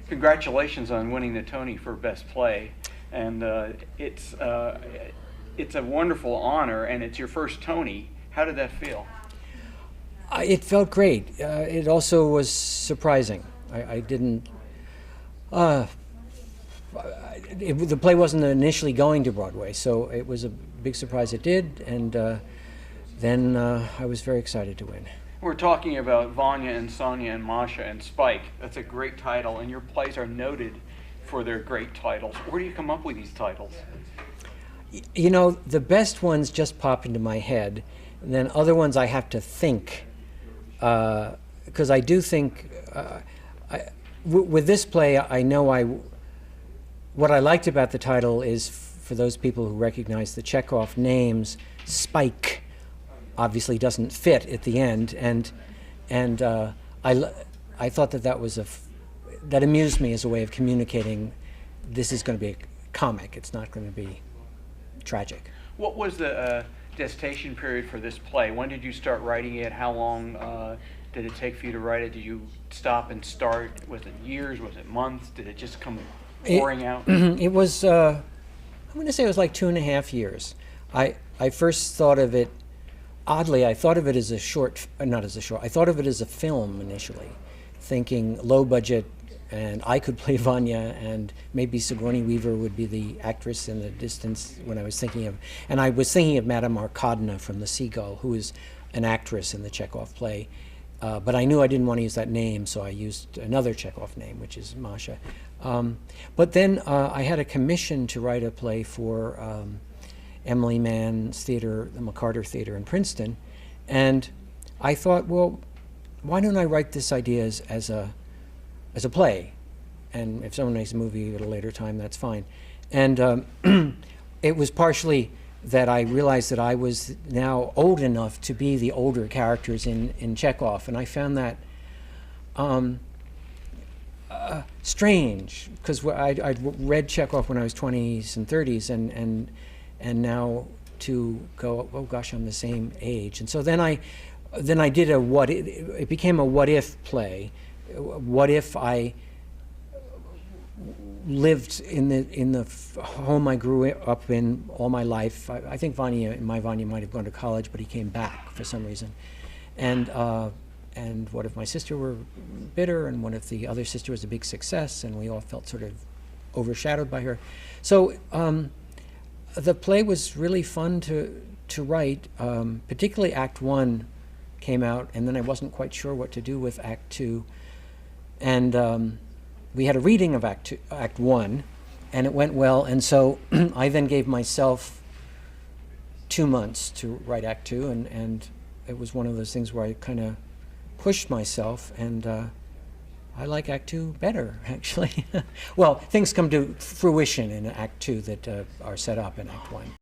congratulations on winning the Tony for Best Play, and it's a wonderful honor, and it's your first Tony. How did that feel? It felt great. It also was surprising. I didn't. The play wasn't initially going to Broadway, so it was a big surprise it did, and then I was very excited to win. We're talking about Vanya and Sonia and Masha and Spike. That's a great title, and your plays are noted for their great titles. Where do you come up with these titles? You know, the best ones just pop into my head, and then other ones I have to think, because I do think, with this play, I know what I liked about the title is, for those people who recognize the Chekhov names, Spike obviously doesn't fit at the end, and I thought that was that amused me as a way of communicating this is going to be a comic. It's not going to be tragic. What was the gestation period for this play? When did you start writing it? How long did it take for you to write it? Did you stop and start? Was it years? Was it months? Did it just come pouring out? It was, I'm going to say it was like 2.5 years. I first thought of it, oddly, I thought of it as a short, not as a short, I thought of it as a film initially, thinking low budget, and I could play Vanya, and maybe Sigourney Weaver would be the actress in the distance when I was thinking of, and I was thinking of Madame Arkadina from The Seagull, who is an actress in the Chekhov play, but I knew I didn't want to use that name, so I used another Chekhov name, which is Masha. But then I had a commission to write a play for Emily Mann's theater, the McCarter Theater in Princeton, and I thought, well, why don't I write this idea as a play, and if someone makes a movie at a later time, that's fine. And it was partially that I realized that I was now old enough to be the older characters in Chekhov, and I found that strange, because I'd read Chekhov when I was 20s and 30s, and now to go, oh gosh, I'm the same age. And so then I did it became a what if play. What if I lived in the home I grew up in all my life? I think Vanya might have gone to college, but he came back for some reason. And what if my sister were bitter, and what if the other sister was a big success, and we all felt sort of overshadowed by her? So the play was really fun to write, particularly Act 1 came out, and then I wasn't quite sure what to do with Act 2. And we had a reading of Act 1, and it went well, and so I then gave myself 2 months to write Act 2, and it was one of those things where I kind of pushed myself, and I like Act 2 better, actually. Well, things come to fruition in Act 2 that are set up in Act 1.